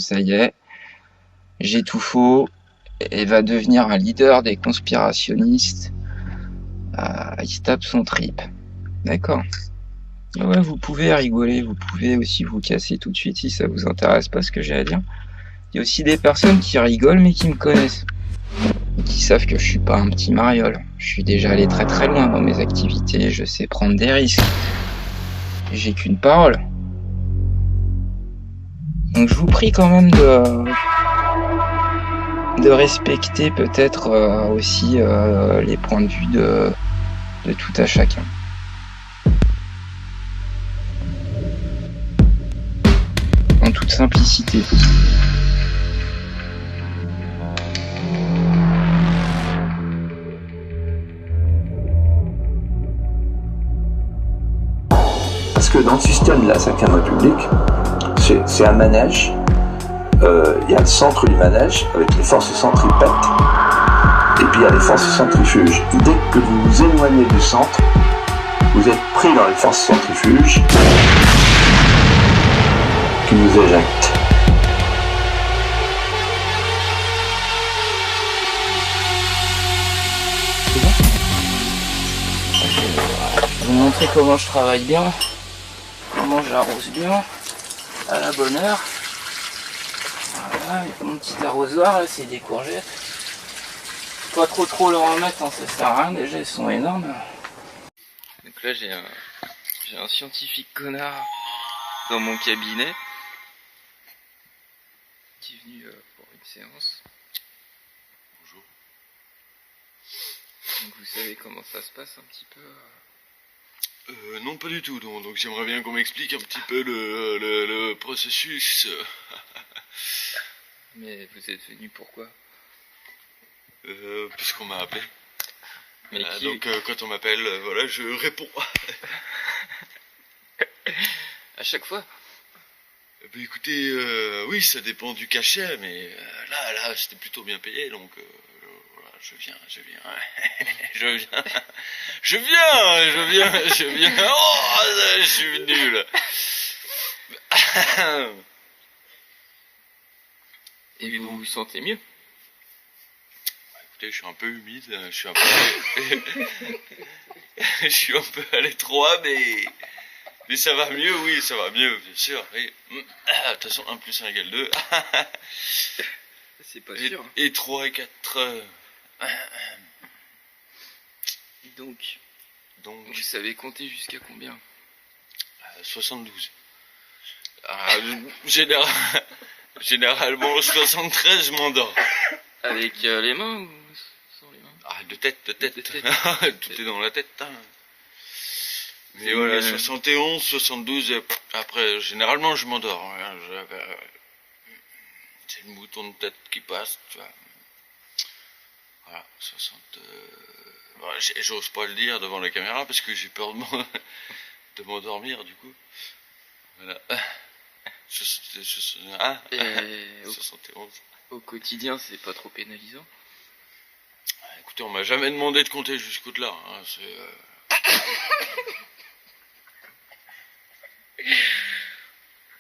ça y est, j'ai tout faux, et va devenir un leader des conspirationnistes. Ah, il se tape son trip. D'accord. Ouais, vous pouvez rigoler, vous pouvez aussi vous casser tout de suite si ça vous intéresse pas ce que j'ai à dire. Il y a aussi des personnes qui rigolent mais qui me connaissent. Et qui savent que je suis pas un petit mariole. Je suis déjà allé très très loin dans mes activités, je sais prendre des risques. J'ai qu'une parole. Donc je vous prie quand même de respecter peut-être aussi les points de vue de tout à chacun. En toute simplicité. Parce que dans le système de la 5ème République, c'est un manège. Il y a le centre du manège avec les forces centripètes et puis il y a les forces centrifuges. Dès que vous vous éloignez du centre, vous êtes pris dans les forces centrifuges qui vous éjectent. Je vais vous montrer comment je travaille bien, comment j'arrose bien, à la bonne heure. Voilà, mon petit arrosoir là, c'est des courgettes. Pas trop leur en mettre, hein, ça sert à rien, déjà elles sont énormes. Donc là j'ai un scientifique connard dans mon cabinet qui est venu pour une séance. Bonjour. Donc vous savez comment ça se passe un petit peu Non, pas du tout. Donc j'aimerais bien qu'on m'explique un petit peu le processus. Mais vous êtes venu pourquoi? Parce qu'on m'a appelé. Mais qui... Donc quand on m'appelle, voilà, je réponds. À chaque fois? Écoutez, oui, ça dépend du cachet, mais là, c'était plutôt bien payé, donc voilà, je viens. je viens. Oh, je suis nul. Et vous vous sentez mieux? Écoutez, je suis un peu humide, je suis un peu je suis un peu à l'étroit, mais ça va mieux, oui, ça va mieux, bien sûr. Oui. De toute façon, 1 plus 1 égale 2. C'est pas sûr. Et 3 et 4. Donc, Donc, vous savez compter jusqu'à combien? 72. Généralement, 73, je m'endors. Avec les mains ou sans les mains? De tête. Tout est dans la tête. Hein. Mais C'est voilà, une... 71, 72, après, généralement, je m'endors. Hein, c'est le mouton de tête qui passe, tu vois. Voilà, 60... j'ose pas le dire devant la caméra parce que j'ai peur de m'endormir, du coup. Voilà. 71. Au quotidien, c'est pas trop pénalisant? Écoutez, on m'a jamais demandé de compter jusqu'au là. Hein,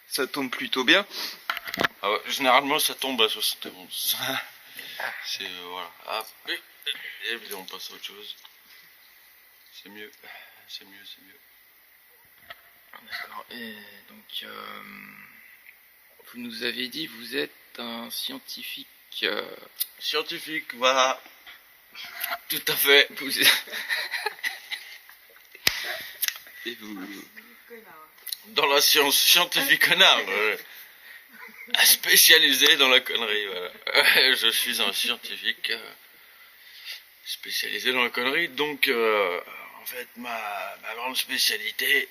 Ça tombe plutôt bien. Ah ouais, généralement, ça tombe à 71. C'est voilà. Et puis on passe à autre chose. C'est mieux. D'accord. Et donc, vous nous avez dit, vous êtes un scientifique. Scientifique, voilà. Tout à fait. Et vous... Dans la science scientifique connard. Spécialisé dans la connerie, voilà. Je suis un scientifique spécialisé dans la connerie, donc en fait ma grande spécialité.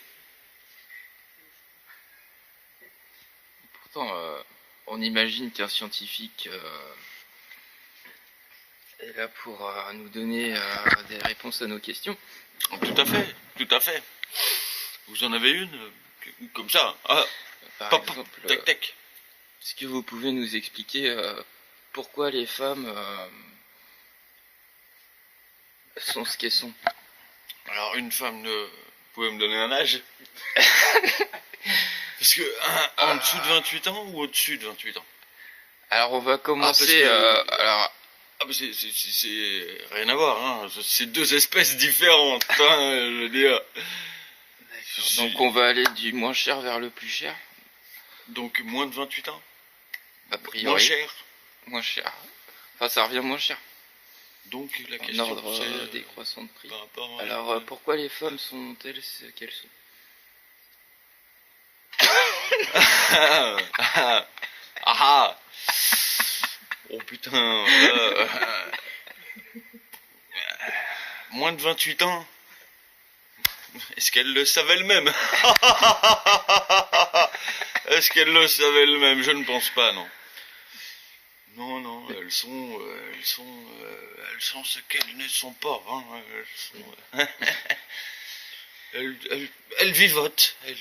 Pourtant, on imagine qu'un scientifique est là pour nous donner des réponses à nos questions. Tout à fait. Vous en avez une comme ça? Par Pop, exemple, tac. est-ce que vous pouvez nous expliquer pourquoi les femmes sont ce qu'elles sont? Alors une femme, vous pouvez me donner un âge? Parce que en dessous de 28 ans ou au-dessus de 28 ans? Alors on va commencer. Alors Ah, mais c'est rien à voir, hein. C'est deux espèces différentes, hein, je veux dire. donc on va aller du moins cher vers le plus cher. Donc moins de 28 ans. A priori. Moins cher. Moins cher. Enfin ça revient moins cher. Donc la En question ordre c'est décroissant de prix. par rapport à... Alors pourquoi les femmes sont-elles ce qu'elles sont? Ah. Oh putain. Moins de 28 ans. Est-ce qu'elle le savait elle-même? Est-ce qu'elle le savait elle-même? Je ne pense pas, non. Non, elles sont ce qu'elles ne sont pas. Hein. Elles vivotent. Elles,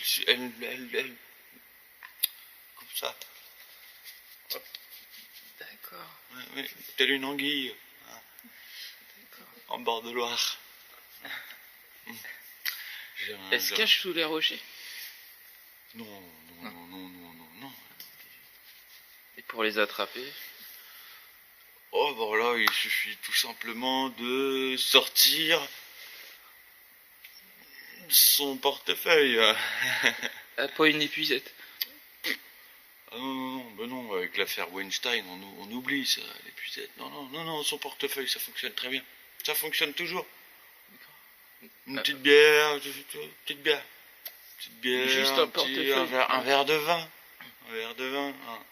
comme ça. D'accord. Oui, telle une anguille. En bord de Loire. Elle se cache sous les rochers. Non. Et pour les attraper? Oh, bon là, il suffit tout simplement de sortir son portefeuille. Ah, pas une épuisette. Ah non, avec l'affaire Weinstein, on oublie ça, l'épuisette. Non, son portefeuille, ça fonctionne très bien. Ça fonctionne toujours. Une petite bière, Juste un portefeuille. Un verre de vin. Hein.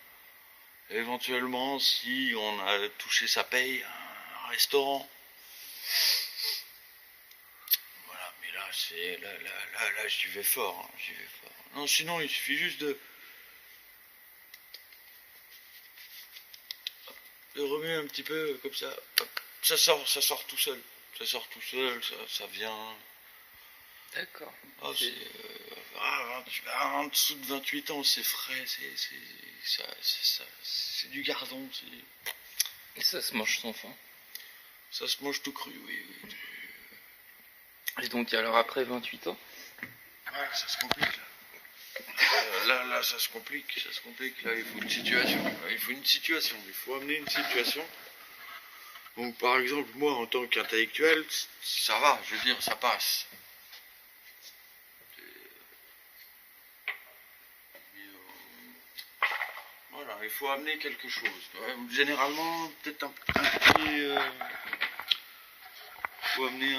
Éventuellement, si on a touché sa paye, un restaurant. Voilà, mais là, j'y vais fort, hein, Non, sinon, il suffit juste de remuer un petit peu, comme ça. Hop, ça sort tout seul. Ça vient. D'accord. Oh, en dessous de 28 ans, c'est frais, c'est du gardon. Et ça se mange sans faim. Ça se mange tout cru, oui. Et donc alors après 28 ans? Ouais, ça se complique là. Là, ça se complique. Là, il faut une situation. Il faut amener une situation. Donc, par exemple, moi, en tant qu'intellectuel, ça va, je veux dire, ça passe. Voilà, il faut amener quelque chose. Généralement, peut-être un petit... il faut amener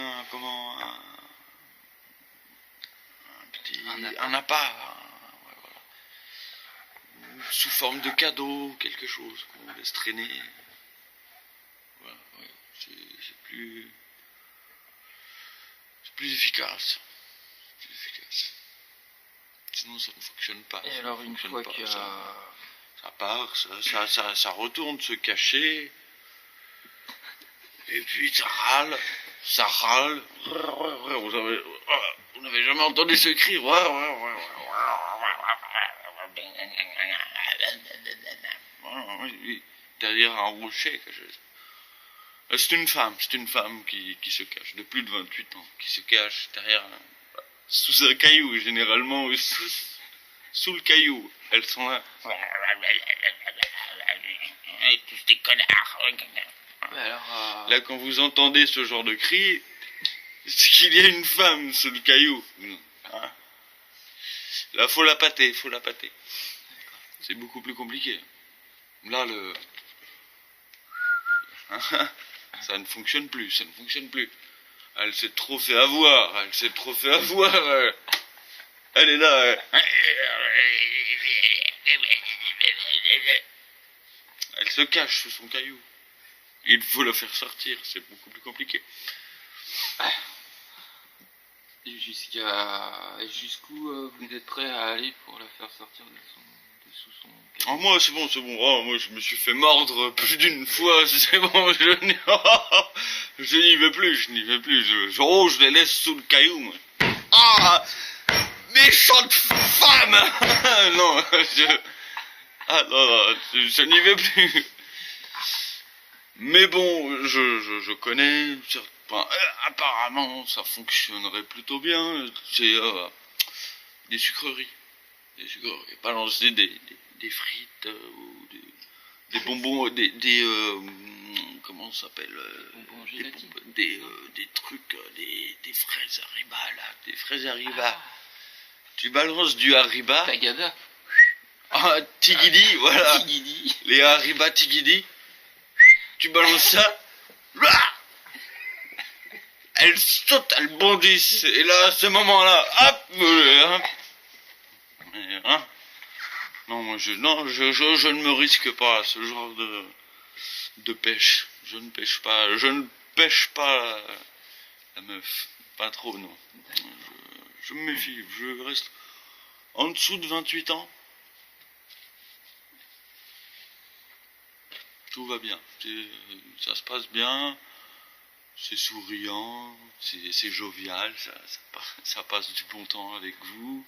un appât. Voilà. Sous forme de cadeau, quelque chose qu'on laisse traîner. Voilà, ouais, c'est plus efficace. Sinon, ça ne fonctionne pas. Et alors, une fois que ça part, ça retourne se cacher. Et puis ça râle. Vous n'avez jamais entendu ce cri? Oui, derrière un rocher. C'est une femme qui se cache, de plus de 28 ans, qui se cache derrière, sous un caillou, généralement, sous le caillou. Elles sont là. Tous des connards. Alors, là, quand vous entendez ce genre de cri, c'est qu'il y a une femme sous le caillou. Hein? Là, faut la pâter. C'est beaucoup plus compliqué. Là, ça ne fonctionne plus. Elle s'est trop fait avoir. Elle est là. Elle se cache sous son caillou. Il faut la faire sortir, c'est beaucoup plus compliqué. Et jusqu'où vous êtes prêt à aller pour la faire sortir de sous son caillou? Oh, moi, c'est bon. Oh, moi, je me suis fait mordre plus d'une fois. C'est bon, je n'y vais plus. Je les laisse sous le caillou, moi. Ah, méchante femme. Non, je n'y vais plus. Mais bon, je connais. Apparemment, ça fonctionnerait plutôt bien. C'est des sucreries. Balancer des frites ou des bonbons, comment ça s'appelle Bonbons des, gélatine. des trucs, des fraises Hariba, là, des fraises Hariba. Tu balances du Hariba. Tagada. Ah, Tigidi, voilà. Tigidi. Les Hariba Tigidi. Tu balances ça. Là, elles sautent, elles bondissent. Et là, à ce moment-là, hop, hein. Non, moi, je ne me risque pas à ce genre de pêche. Je ne pêche pas. Je ne pêche pas la meuf. Pas trop, non. Je me méfie. Je reste en dessous de 28 ans. Tout va bien. Ça se passe bien. C'est souriant. C'est jovial. Ça passe du bon temps avec vous.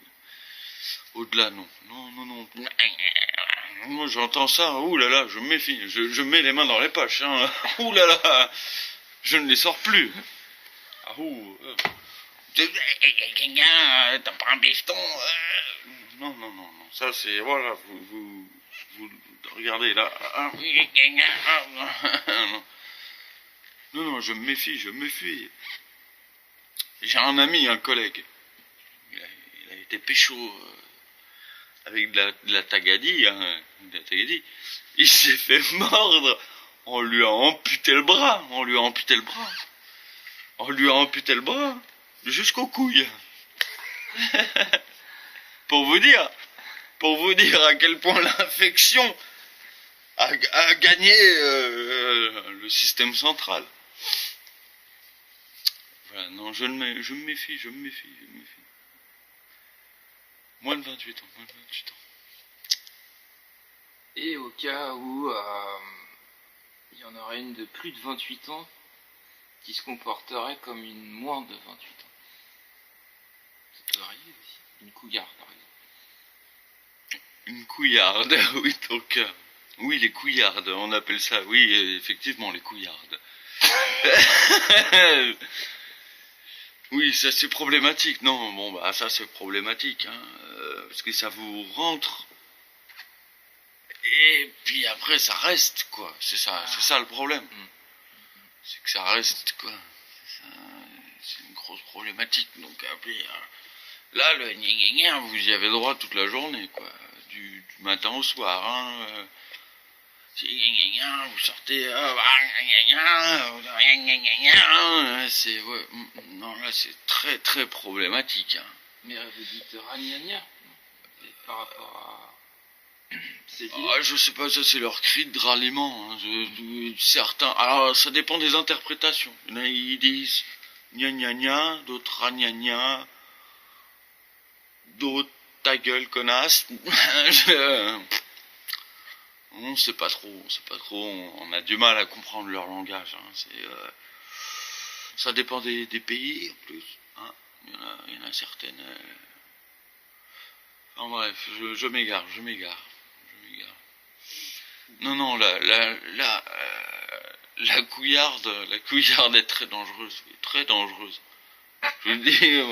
Au-delà, non. Non. Moi, j'entends ça. Ouh là là, je me méfie. Je mets les mains dans les poches. Hein. Ouh là là. Je ne les sors plus. Ah ouh. T'as pas un bifton. Non. Ça, c'est... Voilà, vous regardez là. Non, je me méfie. J'ai un ami, un collègue. Il a été pécho avec de la tagadie, hein, de la tagadie. Il s'est fait mordre. On lui a amputé le bras. Jusqu'aux couilles. Pour vous dire à quel point l'infection a gagné le système central. Voilà, non, je me méfie. Moins de 28 ans. Et au cas où il y en aurait une de plus de 28 ans qui se comporterait comme une moins de 28 ans. Ça peut arriver aussi. Une couillarde, par exemple. Une couillarde, oui, donc... oui, les couillardes, on appelle ça, oui, effectivement, les couillardes. Oui, ça c'est problématique, non, bon, bah ça c'est problématique, hein, parce que ça vous rentre, et puis après ça reste, quoi, c'est ça le problème. C'est que ça reste, quoi, c'est une grosse problématique, donc après, là, le gna vous y avez droit toute la journée, quoi, du matin au soir, hein, vous sortez, c'est, ouais, non, là c'est très très problématique, hein. Mais vous dites ragnagna par rapport à... Je sais pas, ça c'est leur cri de ralliement, hein. Certains, alors ça dépend des interprétations. Il y en a, ils disent gna, d'autres ragnagna, d'autres ta gueule connasse. On sait pas trop, on a du mal à comprendre leur langage, hein. Ça dépend des pays en plus, hein. Il y en a certaines. En bref, je m'égare. Non, la couillarde est très dangereuse, oui, très dangereuse. Je dis,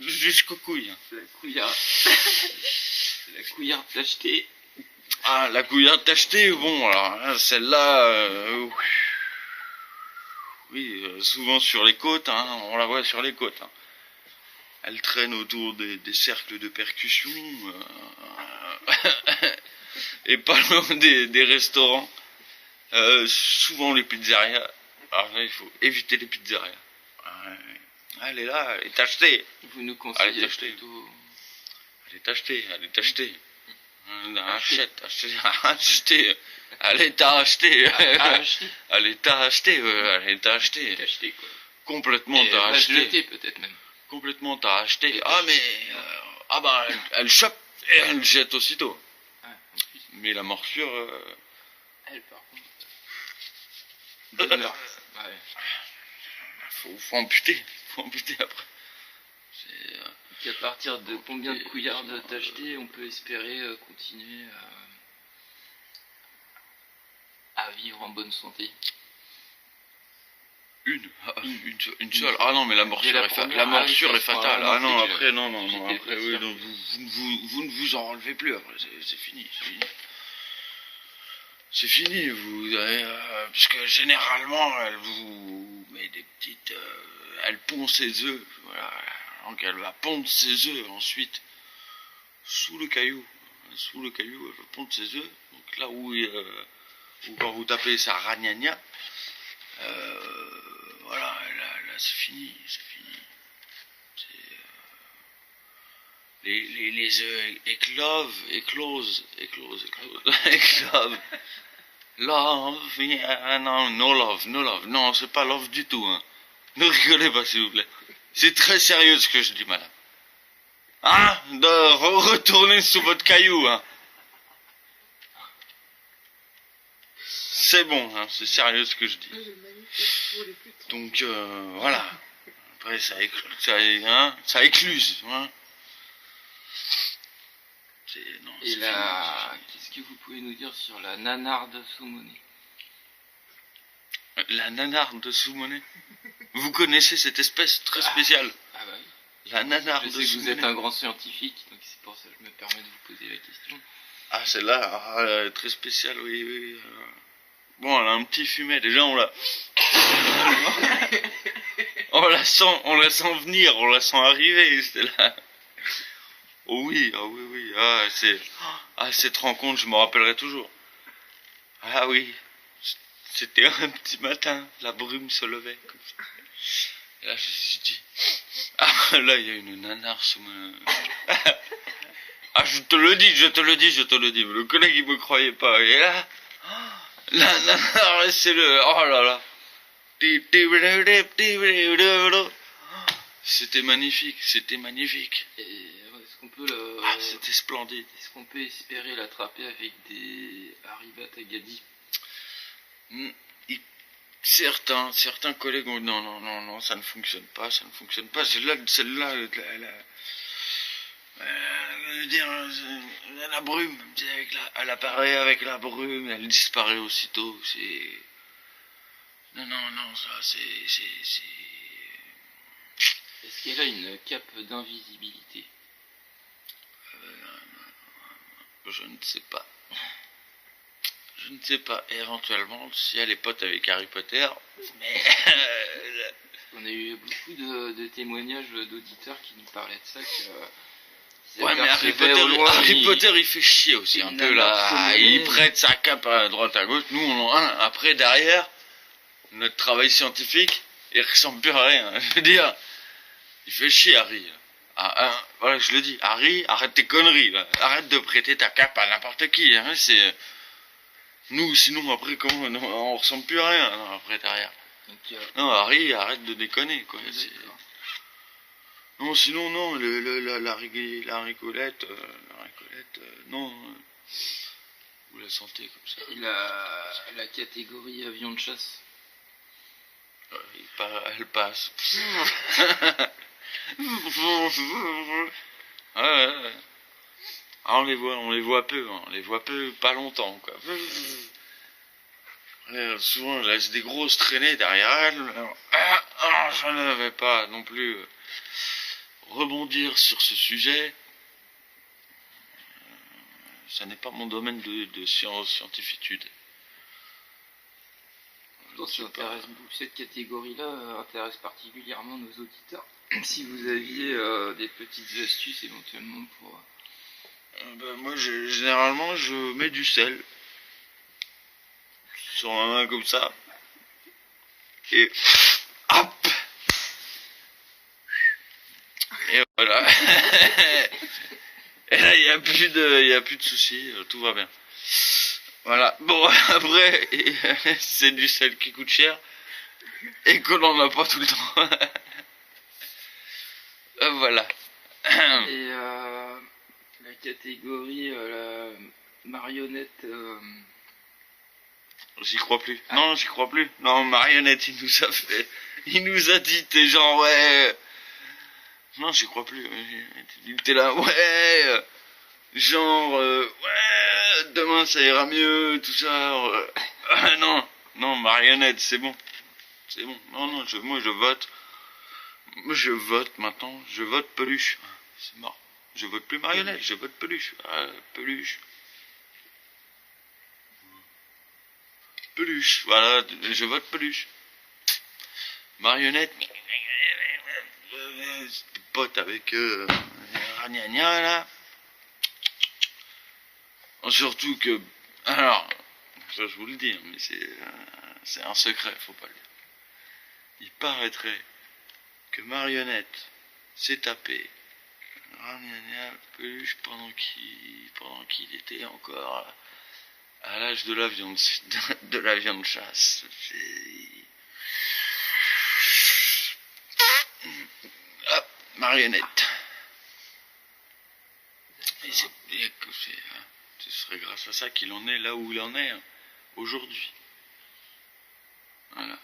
jusqu'aux couilles. La couillarde tachetée. Ah, la couillarde tachetée, bon, alors celle-là, oui, souvent sur les côtes, hein, on la voit sur les côtes, hein. Elle traîne autour des cercles de percussion, et pas loin des restaurants, souvent les pizzerias. Alors là, il faut éviter les pizzerias. Elle est là, elle est tachetée. Vous nous conseillez Elle est tachetée. plutôt... Elle est tachetée. Acheter. Elle est achetée. Tachetée, quoi. Complètement Et t'as acheté. jeter, peut-être même. Complètement t'as acheté. Et Ah, mais... elle chope et elle jette aussitôt. Ouais, en plus, Mais la morsure... elle, par contre... Bonheur. Ouais. Faut amputer après. À partir de combien de couillardes t'acheter, on peut espérer continuer à vivre en bonne santé. Une seule. Ah non, mais la morsure la est, première, la ah oui, morsure ça est se prend, fatale. ah non, Ah non, c'est que après, non, j'étais après, pas oui, sûr. donc vous ne vous en relevez plus après, c'est fini, c'est fini. C'est fini, puisque généralement, elle vous met des petites... elle pond ses œufs, voilà. Donc elle va pondre ses œufs ensuite sous le caillou. Sous le caillou, elle va pondre ses œufs. Donc là où quand vous tapez ça ragnagna, voilà, là c'est fini, c'est fini. Les œufs éclosent. Éclosent. Love, yeah, non, no love. Non, c'est pas love du tout, hein. Ne rigolez pas, s'il vous plaît. C'est très sérieux ce que je dis, madame. Hein? De retourner sous votre caillou, hein. C'est bon, hein, c'est sérieux ce que je dis. Donc, voilà. Après, ça écluse, hein. Non, Et là, qu'est-ce que vous pouvez nous dire sur la nanarde saumonée? La nanarde de sous-monnaie. Vous connaissez cette espèce très spéciale? Ah bah oui. La nanarde Je sais de que vous êtes sous-monnaie. un grand scientifique, donc c'est pour ça que je me permets de vous poser la question. Ah, celle-là, elle est très spéciale, oui. Bon, elle a un petit fumet. Déjà, on la sent venir, on la sent arriver, c'était là. Oh oui, oui. Cette rencontre, je me rappellerai toujours. Ah oui, c'était un petit matin, la brume se levait comme ça. Et là, je me suis dit, ah là, il y a une nanar sous ma... Ah, je te le dis. Mais le collègue, il me croyait pas. Et là, la nanar, c'est le... Oh là là. C'était magnifique. Et est-ce qu'on peut C'était splendide. est-ce qu'on peut espérer l'attraper avec des Arriva Tagadi? Certains collègues ont... Non, ça ne fonctionne pas. Celle-là, la brume, elle apparaît avec la brume, elle disparaît aussitôt, c'est... Non, ça, c'est... Est-ce qu'elle a une cape d'invisibilité? Je ne sais pas, éventuellement, si elle est pote avec Harry Potter, mais... On a eu beaucoup de témoignages d'auditeurs qui nous parlaient de ça, que... Ouais, mais Harry Potter, il fait chier aussi, un peu, là. Il prête sa cape à droite, à gauche. Nous, on en a un. Après, derrière, notre travail scientifique, il ressemble plus à rien. Je veux dire, il fait chier, Harry. Voilà, je le dis. Harry, arrête tes conneries, là. Arrête de prêter ta cape à n'importe qui, hein. C'est... Nous, sinon, après, comment, on ressemble plus à rien, non, après, derrière. Donc, Non, Harry, arrête de déconner, quoi. Non, sinon, non, la rigolette, non, vous la sentez comme ça. et la catégorie avion de chasse. Elle passe. Ouais. Ah, on les voit peu, pas longtemps, quoi. Souvent, elle laisse des grosses traînées derrière elle. Je ne vais pas non plus rebondir sur ce sujet. Ça n'est pas mon domaine de scientificitude. Cette catégorie-là intéresse particulièrement nos auditeurs. Si vous aviez des petites astuces éventuellement pour... Moi, généralement, je mets du sel sur ma main comme ça. Et hop! Et voilà. Et là, il n'y a plus de soucis, tout va bien. Voilà. Bon, après, c'est du sel qui coûte cher et que l'on n'a pas tout le temps. Voilà. Et la catégorie la marionnette... J'y crois plus. Non, j'y crois plus. Non, marionnette, il nous a dit, t'es genre, ouais... Non, j'y crois plus. Il était là, ouais... Genre, ouais, demain ça ira mieux, tout ça. Non, marionnette, c'est bon. C'est bon. Non, non, moi je vote. Moi je vote maintenant. Je vote peluche. C'est mort. Je vote plus marionnette, je vote peluche. Ah, peluche. Peluche. Voilà, je vote peluche. Marionnette. Pote avec gna là. Surtout que. Alors, ça je vous le dis, mais c'est un secret, faut pas le dire. Il paraîtrait que Marionnette s'est tapé peluche pendant qu'il était encore à l'âge de la viande de chasse. Hop, Marionnette. Et ce serait grâce à ça qu'il en est là où il en est aujourd'hui. Voilà.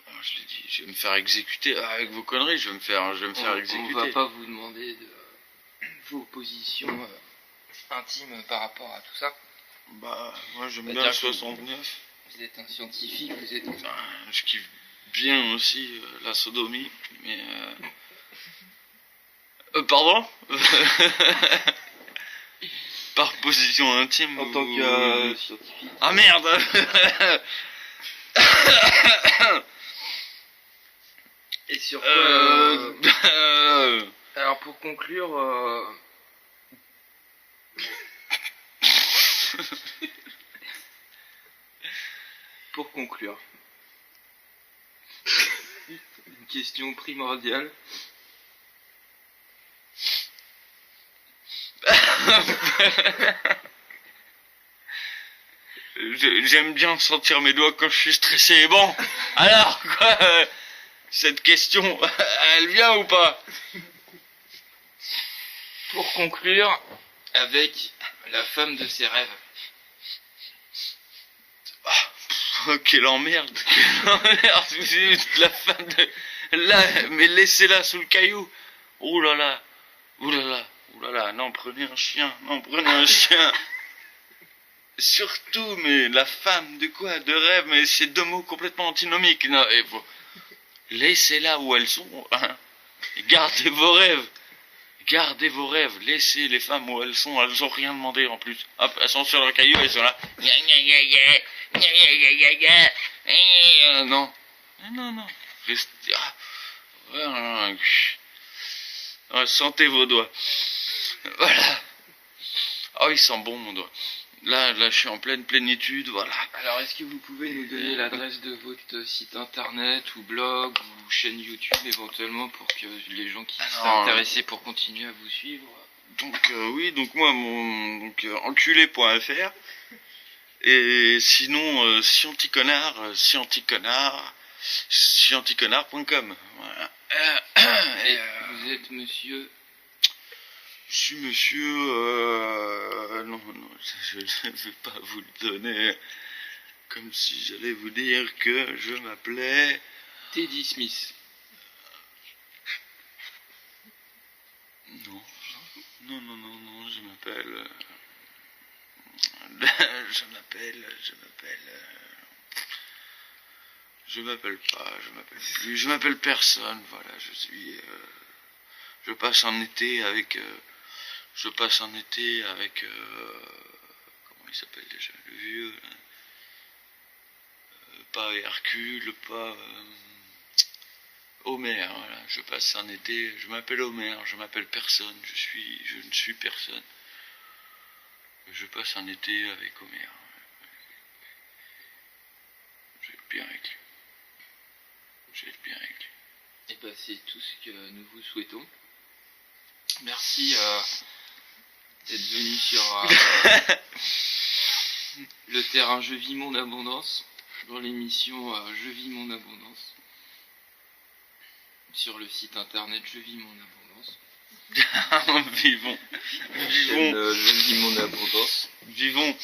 Alors, je l'ai dit, je vais me faire exécuter avec vos conneries. Je vais me faire exécuter. On va pas vous demander vos positions intimes par rapport à tout ça. Bah, moi j'aime bien le 69. Vous êtes un scientifique, vous êtes... Je kiffe bien aussi la sodomie, mais... Pardon. Par position intime en tant que scientifique. Ah merde. Et sur quoi alors pour conclure... Pour conclure, une question primordiale. J'aime bien sentir mes doigts quand je suis stressé. Bon, alors quoi, cette question, elle vient ou pas? Pour conclure, avec la femme de ses rêves. Oh, quelle emmerde, la femme de... Là, mais laissez-la sous le caillou. Ouh là là, ouh là là, ouh là là, non, prenez un chien, Surtout, mais la femme de quoi? De rêve, mais c'est deux mots complètement antinomiques. Non, et bon, laissez-la où elles sont, hein. Gardez vos rêves. Gardez vos rêves, laissez les femmes où elles ont rien demandé en plus. Hop, elles sont sur le caillou, elles sont là. Non. Non. Restez. Sentez vos doigts. Voilà. Oh, il sent bon mon doigt. Là, je suis en pleine plénitude, voilà. Alors, est-ce que vous pouvez nous donner l'adresse de votre site internet ou blog ou chaîne YouTube éventuellement pour que les gens qui sont intéressés pour continuer à vous suivre? Donc oui, donc moi enculé.fr et sinon scienticonnard.com. Voilà. Et vous êtes monsieur? Je suis monsieur... non, je ne vais pas vous le donner comme si j'allais vous dire que je m'appelais... Teddy Smith. Non, je m'appelle... Je m'appelle personne, voilà, je passe un été avec... comment il s'appelle déjà, le vieux, là. Pas Hercule, pas Homer, voilà. Je passe un été, je m'appelle Homer, je m'appelle personne, je ne suis personne. Je passe un été avec Homer. Je vais être bien avec lui. Et ben c'est tout ce que nous vous souhaitons. Merci d'être venu sur le terrain Je vis mon abondance, dans l'émission Je vis mon abondance, sur le site internet Je vis mon abondance. Vivons. Je vis mon abondance. Vivons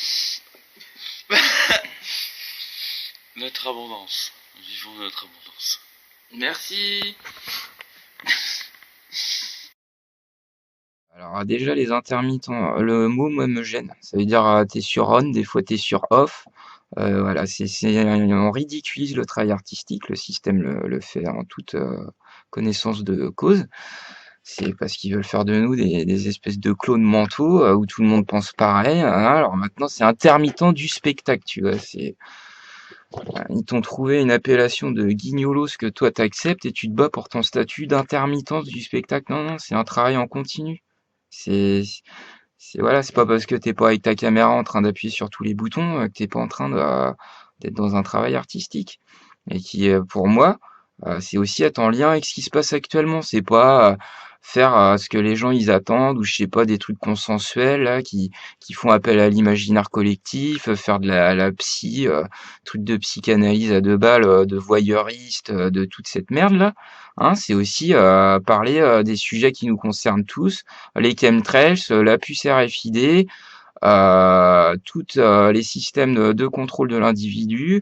notre abondance. Vivons notre abondance. Merci. Alors déjà les intermittents, le mot moi me gêne. Ça veut dire t'es sur on, des fois t'es sur off. Voilà, on ridiculise le travail artistique, le système le fait en toute connaissance de cause. C'est parce qu'ils veulent faire de nous des espèces de clones mentaux où tout le monde pense pareil. Hein. Alors maintenant, c'est intermittent du spectacle, tu vois. Ils t'ont trouvé une appellation de guignolos que toi t'acceptes et tu te bats pour ton statut d'intermittence du spectacle. Non, c'est un travail en continu. C'est voilà, c'est pas parce que t'es pas avec ta caméra en train d'appuyer sur tous les boutons que t'es pas en train d'être dans un travail artistique. Et qui, pour moi, c'est aussi être en lien avec ce qui se passe actuellement. C'est pas faire ce que les gens ils attendent ou je sais pas des trucs consensuels là qui font appel à l'imaginaire collectif, faire de la psy, truc de psychanalyse à 2 balles, de voyeuriste, de toute cette merde là. Hein, c'est aussi parler des sujets qui nous concernent tous, les chemtrails, la puce RFID, toutes les systèmes de contrôle de l'individu,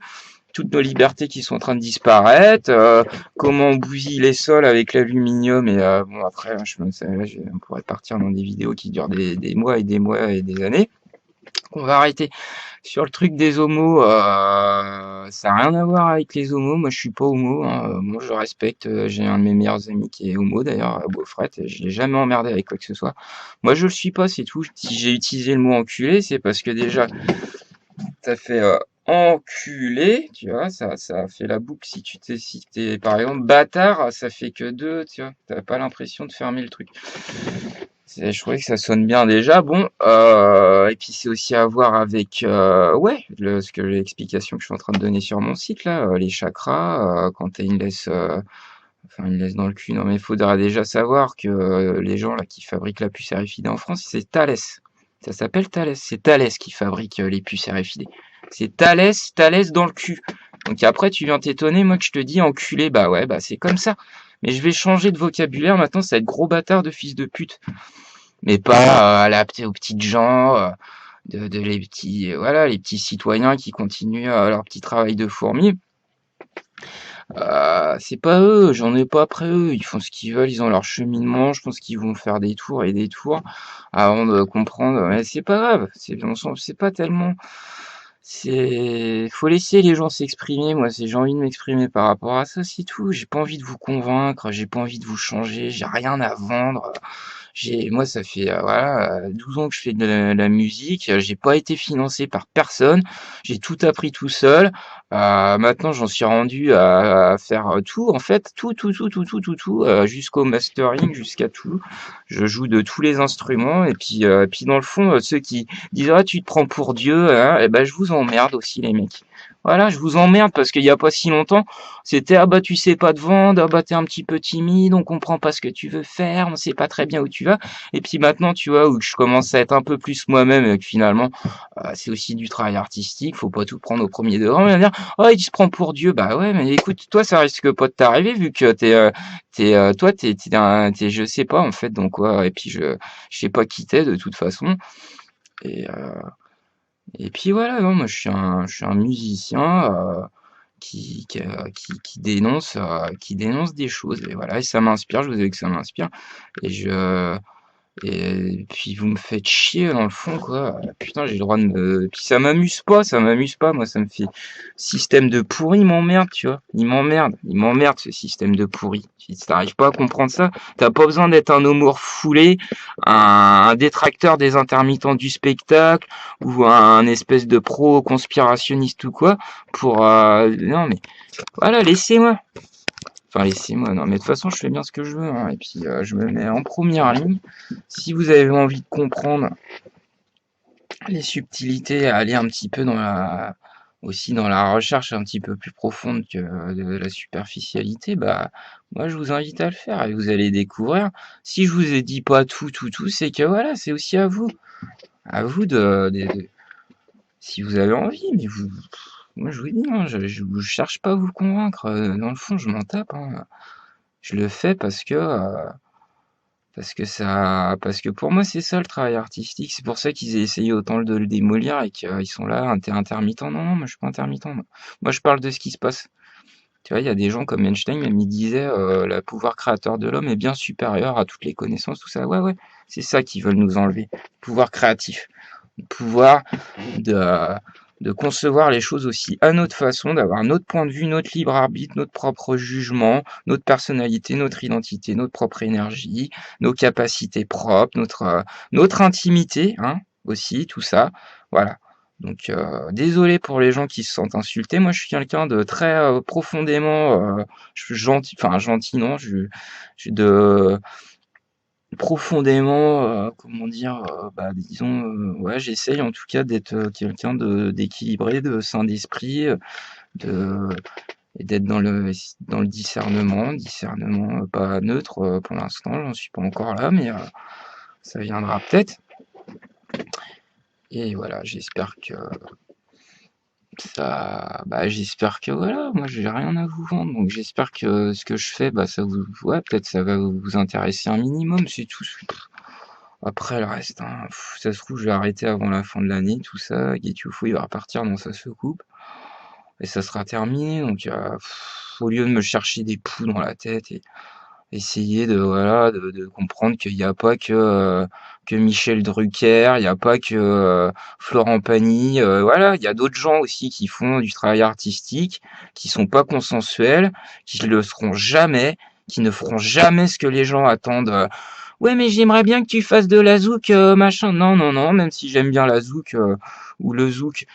toutes nos libertés qui sont en train de disparaître, comment on bousille les sols avec l'aluminium et bon après là, on pourrait partir dans des vidéos qui durent des mois et des mois et des années. On va arrêter sur le truc des homos, ça n'a rien à voir avec les homos. Moi je suis pas homo, hein. Moi je respecte, j'ai un de mes meilleurs amis qui est homo d'ailleurs, Beaufret, et je l'ai jamais emmerdé avec quoi que ce soit. Moi je le suis pas, c'est tout. Si j'ai utilisé le mot enculé, c'est parce que déjà ça fait enculé, tu vois, ça fait la boucle. Si t'es par exemple bâtard, ça fait que 2, tu vois, t'as pas l'impression de fermer le truc. Je trouvais que ça sonne bien déjà. Bon, et puis c'est aussi à voir avec ce que l'explication que je suis en train de donner sur mon site là, les chakras, quand t'as une laisse dans le cul. Non mais il faudra déjà savoir que les gens là qui fabriquent la puce RFID en France, c'est Thales. Ça s'appelle Thales. C'est Thales qui fabrique les puces RFID. C'est Thales dans le cul. Donc après, tu viens t'étonner, moi, que je te dis enculé. Bah ouais, bah c'est comme ça. Mais je vais changer de vocabulaire. Maintenant, ça va être gros bâtard de fils de pute. Mais pas aux petites gens, les petits, voilà, les petits citoyens qui continuent leur petit travail de fourmi. C'est pas eux, j'en ai pas après eux, ils font ce qu'ils veulent, ils ont leur cheminement, je pense qu'ils vont faire des tours et des tours avant de comprendre, mais c'est pas grave, c'est pas tellement, faut laisser les gens s'exprimer, moi j'ai envie de m'exprimer par rapport à ça, c'est tout, j'ai pas envie de vous convaincre, j'ai pas envie de vous changer, j'ai rien à vendre, moi ça fait 12 ans que je fais de la musique, j'ai pas été financé par personne, j'ai tout appris tout seul. Maintenant j'en suis rendu à faire tout en fait, tout, jusqu'au mastering, jusqu'à tout. Je joue de tous les instruments et puis dans le fond ceux qui disent ah tu te prends pour Dieu, hein, et ben je vous emmerde aussi les mecs. Voilà, je vous emmerde parce qu'il y a pas si longtemps, c'était ah bah tu sais pas te vendre, ah bah t'es un petit peu timide, on comprend pas ce que tu veux faire, on sait pas très bien où tu vas. Et puis maintenant, tu vois, où je commence à être un peu plus moi-même, et que finalement, c'est aussi du travail artistique, faut pas tout prendre au premier degré. On va dire, oh il se prend pour Dieu, bah ouais, mais écoute, toi ça risque pas de t'arriver vu que t'es je sais pas en fait, donc quoi. Et puis je sais pas qui t'es de toute façon. Et et puis voilà, non, moi je suis un musicien qui dénonce des choses. Et voilà, et ça m'inspire, je vous ai dit que ça m'inspire. Et et puis vous me faites chier dans le fond, quoi. Putain, j'ai le droit de me. Puis ça m'amuse pas, moi ça me fait. Système de pourri, il m'emmerde, tu vois. Il m'emmerde ce système de pourri. Si t'arrives pas à comprendre ça, t'as pas besoin d'être un homo refoulé, un détracteur des intermittents du spectacle, ou un espèce de pro conspirationniste ou quoi, pour non mais voilà, laissez-moi. Enfin, laissez-moi. Non, mais de toute façon, je fais bien ce que je veux. Hein, et puis, je me mets en première ligne. Si vous avez envie de comprendre les subtilités, aller un petit peu aussi dans la recherche un petit peu plus profonde que de la superficialité, bah, moi, je vous invite à le faire et vous allez découvrir. Si je vous ai dit pas tout, c'est que voilà, c'est aussi à vous. À vous si vous avez envie, mais moi, je vous dis, non, je cherche pas à vous convaincre. Dans le fond, je m'en tape. Hein. Je le fais parce que pour moi c'est ça le travail artistique. C'est pour ça qu'ils aient essayé autant de le démolir et qu'ils sont là, t'es intermittent. Non, moi je suis pas intermittent. Moi je parle de ce qui se passe. Tu vois, il y a des gens comme Einstein, même il disait le pouvoir créateur de l'homme est bien supérieur à toutes les connaissances, tout ça. Ouais, c'est ça qu'ils veulent nous enlever. Le pouvoir créatif. Le pouvoir de de concevoir les choses aussi à notre façon, d'avoir notre point de vue, notre libre arbitre, notre propre jugement, notre personnalité, notre identité, notre propre énergie, nos capacités propres, notre intimité, hein, aussi, tout ça. Voilà. Donc, désolé pour les gens qui se sentent insultés. Moi, je suis quelqu'un de très profondément gentil, enfin gentil, non, je suis de profondément, comment dire, disons, ouais, j'essaye en tout cas d'être quelqu'un d'équilibré, de sain d'esprit, de et d'être dans le discernement pas neutre pour l'instant, j'en suis pas encore là, mais ça viendra peut-être. Et voilà, j'espère que voilà, moi j'ai rien à vous vendre, donc j'espère que ce que je fais, peut-être ça va vous intéresser un minimum, c'est tout. Après le reste, hein, ça se trouve je vais arrêter avant la fin de l'année, tout ça, Guetioufou il va repartir dans sa soucoupe, et ça sera terminé, donc au lieu de me chercher des poux dans la tête et essayer de comprendre qu'il n'y a pas que Michel Drucker, il n'y a pas que Florent Pagny, voilà, il y a d'autres gens aussi qui font du travail artistique, qui sont pas consensuels, qui le seront jamais, qui ne feront jamais ce que les gens attendent. Ouais, mais j'aimerais bien que tu fasses de la zouk, machin. Non, non, non, même si j'aime bien la zouk ou le zouk.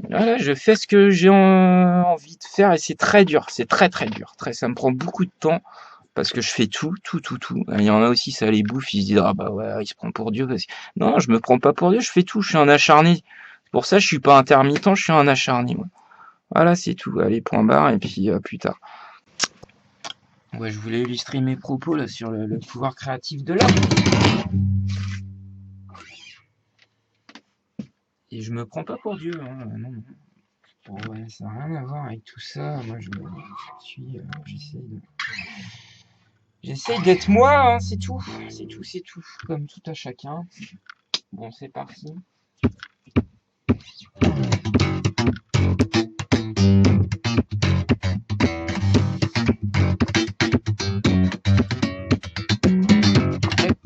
Voilà, je fais ce que j'ai envie de faire et c'est très dur, c'est très très dur. Ça me prend beaucoup de temps. Parce que je fais tout. Il y en a aussi, ça les bouffe, ils se disent, ah bah ouais, il se prend pour Dieu. Non, je me prends pas pour Dieu, je fais tout, je suis un acharné. C'est pour ça, je suis pas intermittent, je suis un acharné, moi. Voilà, c'est tout. Allez, point barre, et puis plus tard. Ouais, je voulais illustrer mes propos là sur le pouvoir créatif de l'art. Et je me prends pas pour Dieu, hein, non. Bon, ouais, ça n'a rien à voir avec tout ça. Moi, j'essaye d'être moi, hein, c'est tout, comme tout à chacun. Bon, c'est parti. Le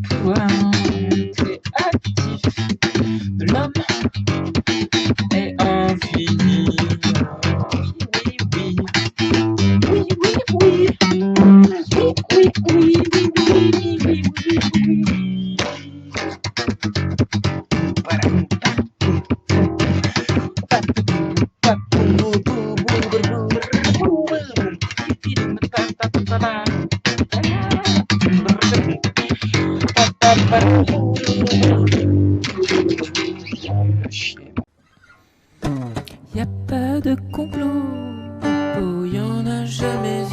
pouvoir créatif de l'homme est infini. Y a pas de complot, oh, y en a jamais eu.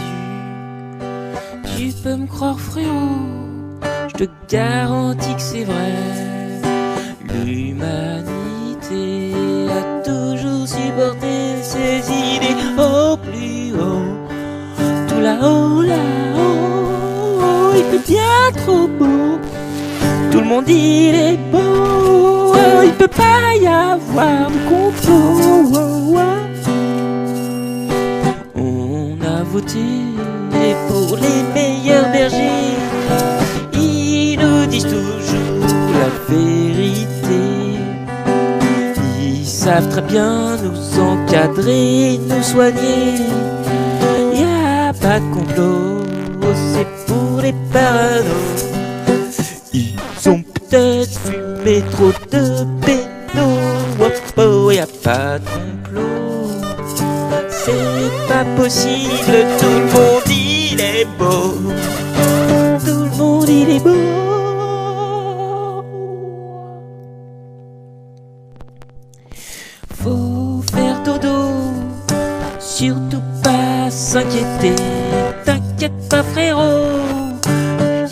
Tu peux me croire frérot, je te garantis que c'est vrai. L'humanité a toujours supporté ses idées au plus haut. Tout là-haut, là-haut, il fait bien trop beau. Tout le monde il est beau, il peut pas y avoir de complot. On a voté pour les meilleurs bergers, ils nous disent toujours la vérité. Ils savent très bien nous encadrer, nous soigner. Y a pas de complot, c'est pour les paranoïs. Ils ont peut-être fumé trop de pédos. Oh, y a pas de complot, c'est pas possible. Tout le monde il est beau, tout le monde il est beau. Faut faire dodo, surtout pas s'inquiéter. T'inquiète pas frérot,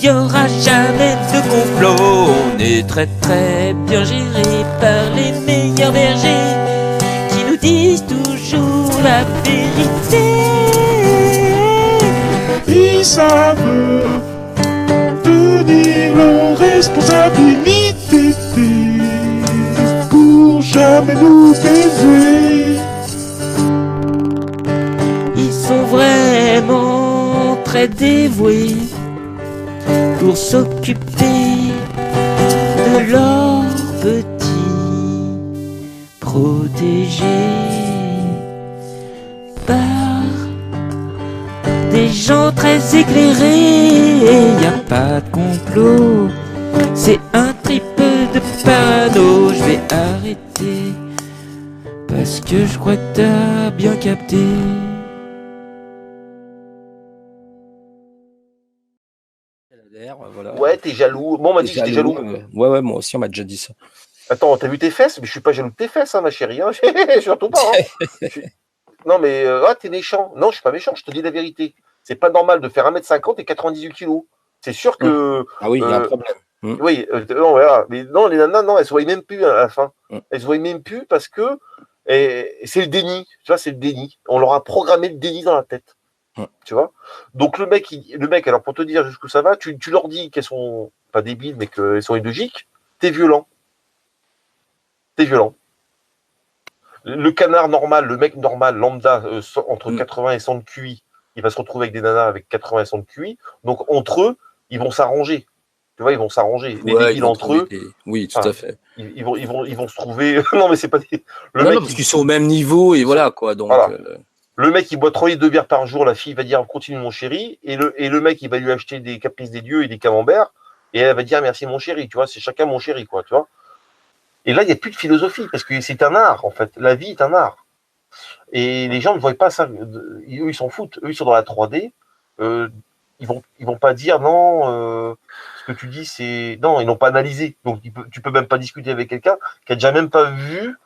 y aura jamais de complot. On est très très bien géré par les meilleurs bergers qui nous disent toujours la vérité. Ils savent tenir leurs responsabilités pour jamais nous déjouer. Ils sont vraiment très dévoués pour s'occuper de leurs petits protégé par des gens très éclairés. Y a pas de complot, c'est un trip de parano. Je vais arrêter parce que je crois que t'as bien capté. Voilà. Ouais, t'es jaloux. Bon, on m'a dit que j'étais jaloux. Ouais, moi aussi, on m'a déjà dit ça. Attends, t'as vu tes fesses? Mais je suis pas jaloux de tes fesses, hein, ma chérie. Hein. Surtout pas. Hein. Non, mais t'es méchant. Non, je suis pas méchant, je te dis la vérité. C'est pas normal de faire 1m50 et 98 kilos. C'est sûr que. Ah oui, il y a un problème. Oui, non, voilà. Mais non, les nanas, non, elles se voient même plus à la fin. Elles se voient même plus parce que c'est le déni. Tu vois, c'est le déni. On leur a programmé le déni dans la tête. Tu vois. Donc le mec, alors pour te dire jusqu'où ça va, tu leur dis qu'elles sont pas débiles, mais qu'elles sont illogiques. T'es violent. T'es violent. Le canard normal, le mec normal, lambda, entre 80 et 100 de QI, il va se retrouver avec des nanas avec 80 et 100 de QI. Donc entre eux, ils vont s'arranger. Tu vois, ils vont s'arranger. Les débiles entre eux. Oui, tout à fait. Ils vont se trouver. Non, mais c'est pas des. Non, parce qu'ils sont au même niveau et voilà quoi. Donc. Voilà. Le mec, il boit 3 litres de bière par jour. La fille va dire continue mon chéri. Et le mec, il va lui acheter des caprices des dieux et des camemberts. Et elle va dire merci mon chéri. Tu vois, c'est chacun mon chéri, quoi. Tu vois. Et là, il n'y a plus de philosophie parce que c'est un art, en fait. La vie est un art. Et les gens ne voient pas ça. Eux, ils s'en foutent. Eux, ils sont dans la 3D. Ils vont pas dire non. Ce que tu dis, c'est non. Ils n'ont pas analysé. Donc, tu peux même pas discuter avec quelqu'un qui a déjà même pas vu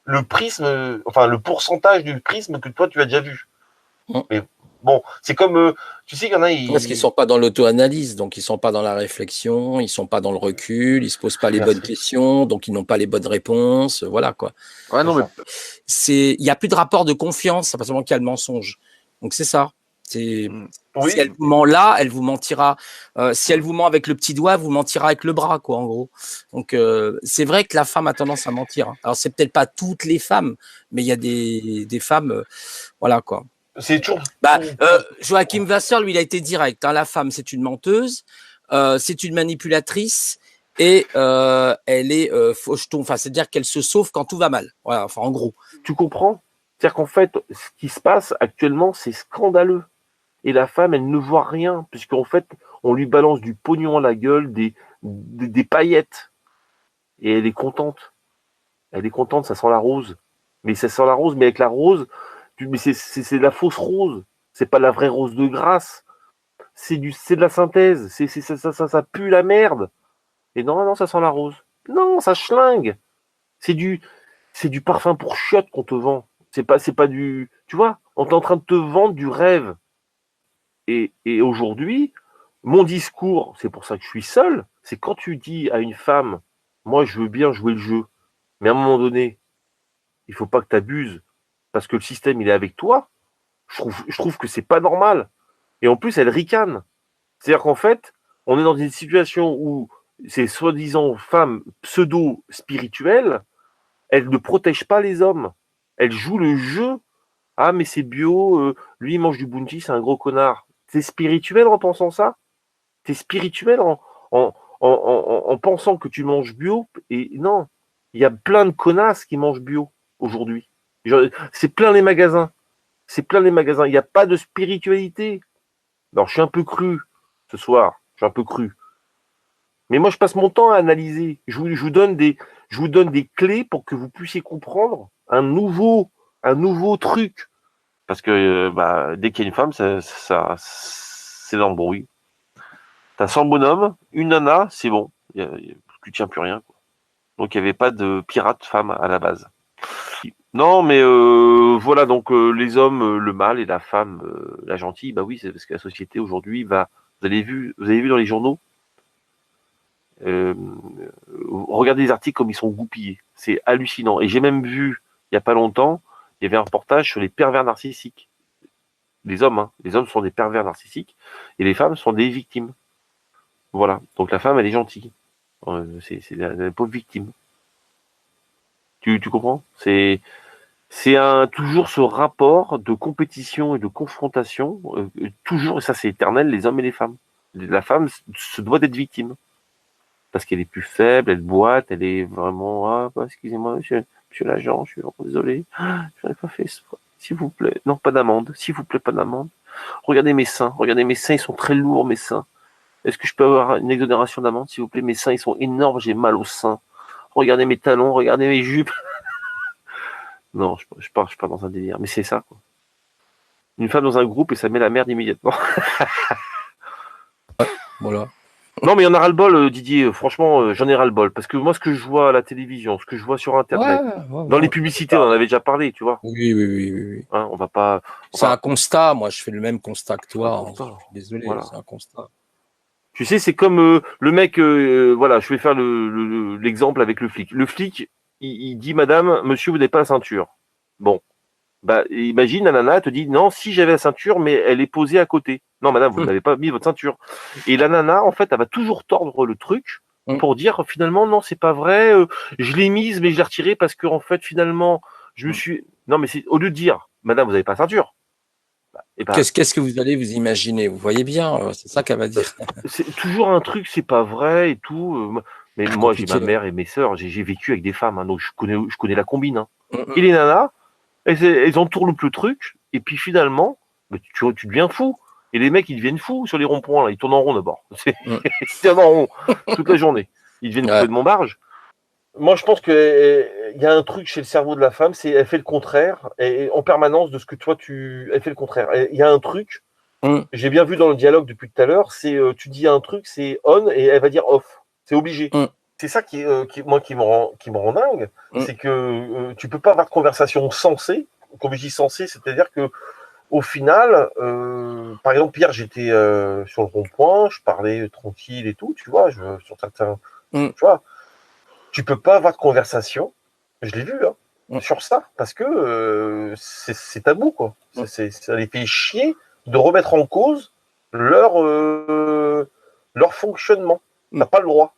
le prisme, enfin le pourcentage du prisme que toi tu as déjà vu. Mais bon, c'est comme tu sais qu'il y en a. Parce qu'ils sont pas dans l'auto-analyse, donc ils sont pas dans la réflexion, ils sont pas dans le recul, ils se posent pas les bonnes questions, donc ils n'ont pas les bonnes réponses, voilà quoi. Ouais, non, mais il y a plus de rapport de confiance à partir du moment qu'il y a le mensonge. Donc c'est ça. Si elle vous ment là, elle vous mentira. Si elle vous ment avec le petit doigt, vous mentira avec le bras, quoi, en gros. Donc c'est vrai que la femme a tendance à mentir. Hein. Alors c'est peut-être pas toutes les femmes, mais il y a des femmes, voilà quoi. C'est toujours. Joachim Wasser, lui, il a été direct. Hein. La femme, c'est une menteuse, c'est une manipulatrice et elle est faucheton. Enfin, c'est-à-dire qu'elle se sauve quand tout va mal. Voilà. Enfin, en gros. Tu comprends? C'est-à-dire qu'en fait, ce qui se passe actuellement, c'est scandaleux. Et la femme, elle ne voit rien, puisqu'en fait, on lui balance du pognon à la gueule, des paillettes. Et elle est contente. Elle est contente, ça sent la rose. Mais ça sent la rose, mais avec la rose, mais c'est de la fausse rose. C'est pas la vraie rose de grâce. C'est de la synthèse. Ça pue la merde. Et non, ça sent la rose. Non, ça schlingue. C'est du parfum pour chiottes qu'on te vend. C'est pas du. Tu vois, on est en train de te vendre du rêve. Et aujourd'hui, mon discours, c'est pour ça que je suis seul, c'est quand tu dis à une femme, moi je veux bien jouer le jeu, mais à un moment donné, il faut pas que tu abuses, parce que le système il est avec toi, je trouve que c'est pas normal. Et en plus, elle ricane. C'est-à-dire qu'en fait, on est dans une situation où ces soi-disant femmes pseudo-spirituelles, elles ne protègent pas les hommes. Elles jouent le jeu. Ah, mais c'est bio, lui il mange du bounty, c'est un gros connard. T'es spirituel en pensant ça? T'es spirituel en pensant que tu manges bio? Et non, il y a plein de connasses qui mangent bio aujourd'hui. C'est plein les magasins. C'est plein les magasins. Il n'y a pas de spiritualité. Alors, je suis un peu cru ce soir. Je suis un peu cru. Mais moi, je passe mon temps à analyser. Je vous donne des clés pour que vous puissiez comprendre un nouveau truc. Parce que dès qu'il y a une femme, c'est dans le bruit. T'as 100 bonhommes, une nana, c'est bon. Tu tiens plus rien. Quoi. Donc il n'y avait pas de pirate femme à la base. Non, mais voilà, donc les hommes, le mâle et la femme, la gentille, bah oui, c'est parce que la société aujourd'hui va. Vous avez vu dans les journaux, regardez les articles comme ils sont goupillés. C'est hallucinant. Et j'ai même vu, il n'y a pas longtemps, il y avait un reportage sur les pervers narcissiques. Les hommes, hein. Les hommes sont des pervers narcissiques et les femmes sont des victimes. Voilà. Donc la femme, elle est gentille. C'est la pauvre victime. Tu comprends? C'est toujours ce rapport de compétition et de confrontation, toujours, et ça c'est éternel, les hommes et les femmes. La femme se doit d'être victime. parce qu'elle est plus faible, elle boite, elle est vraiment, excusez-moi, monsieur l'agent, je suis vraiment désolé, je n'aurais pas fait ça. S'il vous plaît, non, pas d'amende, s'il vous plaît, pas d'amende. Regardez mes seins, ils sont très lourds, mes seins. Est-ce que je peux avoir une exonération d'amende, s'il vous plaît? Mes seins, ils sont énormes, j'ai mal aux seins. Regardez mes talons, regardez mes jupes. Non, je pars dans un délire, mais c'est ça, quoi. Une femme dans un groupe et ça met la merde immédiatement. Voilà. Non, mais il y en a ras-le-bol, Didier. Franchement, j'en ai ras-le-bol. Parce que moi, ce que je vois à la télévision, ce que je vois sur Internet, dans les publicités, on en avait déjà parlé, tu vois. Oui. Hein, on va pas. C'est un constat. Moi, je fais le même constat que toi. Un constat. Désolé, Voilà. c'est un constat. Tu sais, c'est comme le mec. Voilà, je vais faire l'exemple avec le flic. Le flic, il dit, madame, monsieur, vous n'avez pas la ceinture. Bon. Bah, imagine, la nana te dit, non, si j'avais la ceinture, mais elle est posée à côté. Non, madame, vous n'avez pas mis votre ceinture. Et la nana, en fait, elle va toujours tordre le truc pour dire, finalement, non, c'est pas vrai, je l'ai mise, mais je l'ai retirée parce que, en fait, finalement, je me suis... Non, mais c'est au lieu de dire, madame, vous n'avez pas la ceinture. Qu'est-ce que vous allez vous imaginer? Vous voyez bien, c'est ça qu'elle va dire. C'est toujours un truc, c'est pas vrai et tout. Mais moi, j'ai ma mère et mes sœurs, j'ai vécu avec des femmes, hein, donc je connais la combine. Hein. Et les nanas, elles entourloupent le truc, et puis finalement, tu deviens fou. Et les mecs, ils deviennent fous sur les ronds-points, là. Ils tournent en rond d'abord. Ils tournent en rond toute la journée. Ils deviennent complètement barges. Moi, je pense qu'il y a un truc chez le cerveau de la femme, c'est elle fait le contraire, et en permanence de ce que toi, elle fait le contraire. Il y a un truc, j'ai bien vu dans le dialogue depuis tout à l'heure, c'est tu dis un truc, c'est on, et elle va dire off. C'est obligé. C'est ça qui me rend dingue, c'est que tu peux pas avoir de conversation sensée. Comme je dis sensée, c'est-à-dire que au final, par exemple, hier, j'étais sur le rond-point, je parlais tranquille et tout, tu vois, sur certains, tu vois, tu peux pas avoir de conversation, je l'ai vu, hein, sur ça, parce que c'est tabou, quoi. Ça les fait chier de remettre en cause leur fonctionnement. T'as pas le droit.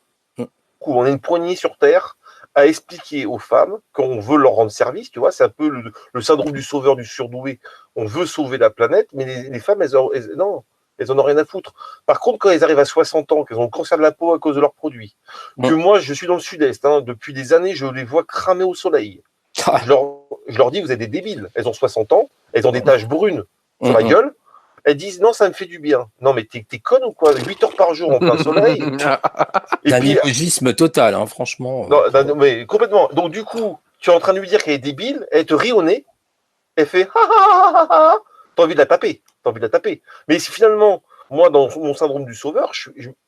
On a une poignée sur Terre à expliquer aux femmes qu'on veut leur rendre service, tu vois, c'est un peu le syndrome du sauveur du surdoué. On veut sauver la planète, mais les femmes, elles en ont rien à foutre. Par contre, quand elles arrivent à 60 ans, qu'elles ont le cancer de la peau à cause de leurs produits, que moi, je suis dans le sud-est, hein, depuis des années, je les vois cramer au soleil. Je leur dis, vous êtes des débiles. Elles ont 60 ans, elles ont des taches brunes sur la gueule. Elles disent, non, ça me fait du bien. Non, mais t'es conne ou quoi? 8 heures par jour en plein soleil. Un hypogisme total, hein, franchement. Non, mais complètement. Donc, du coup, tu es en train de lui dire qu'elle est débile, elle te rit au nez, elle fait t'as envie de la taper. Mais si finalement, moi, dans mon syndrome du sauveur,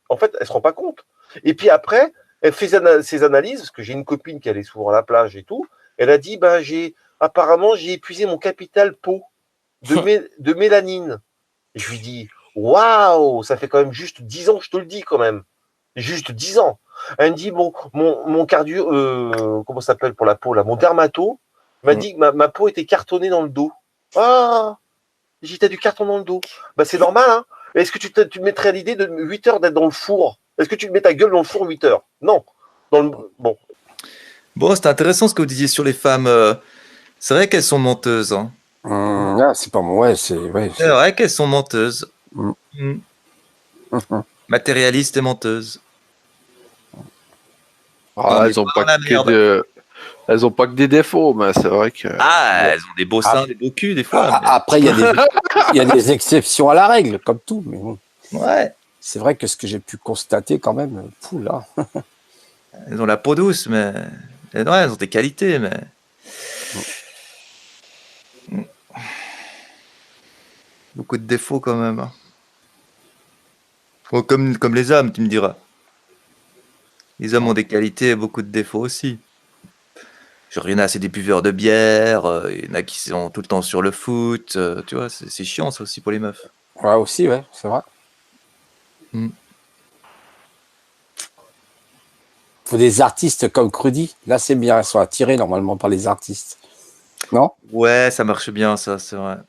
en fait, elle se rend pas compte. Et puis après, elle fait ses analyses, parce que j'ai une copine qui allait souvent à la plage et tout. Elle a dit, apparemment, j'ai épuisé mon capital peau de mélanine. Et je lui dis, waouh, ça fait quand même juste 10 ans, je te le dis quand même. Juste 10 ans. Elle me dit, bon, mon cardio, comment ça s'appelle pour la peau, là, mon dermato, m'a dit que ma peau était cartonnée dans le dos. Ah, j'ai dit, t'as du carton dans le dos. C'est normal, hein. Est-ce que tu te mettrais à l'idée de 8 heures d'être dans le four? Est-ce que tu te mets ta gueule dans le four 8 heures? Non. Bon, c'est intéressant ce que vous disiez sur les femmes. C'est vrai qu'elles sont menteuses, hein. C'est pas moi, c'est vrai qu'elles sont menteuses. Matérialistes et menteuses. Elles ont pas que des défauts, mais c'est vrai que. Elles ont des beaux seins, des beaux culs, des fois. Après, il y a des exceptions à la règle, comme tout. Mais bon. Ouais. C'est vrai que ce que j'ai pu constater, quand même, là. Elles ont la peau douce, mais. Elles ont des qualités, mais. Beaucoup de défauts quand même. Hein. Bon, comme les hommes, tu me diras. Les hommes ont des qualités et beaucoup de défauts aussi. Genre, il y en a, c'est des buveurs de bière, il y en a qui sont tout le temps sur le foot, tu vois, c'est chiant ça aussi pour les meufs. Ouais, aussi, ouais, c'est vrai. Faut des artistes comme Crudy. Là, c'est bien, elles sont attirées normalement par les artistes. Non? Ouais, ça marche bien, ça, c'est vrai.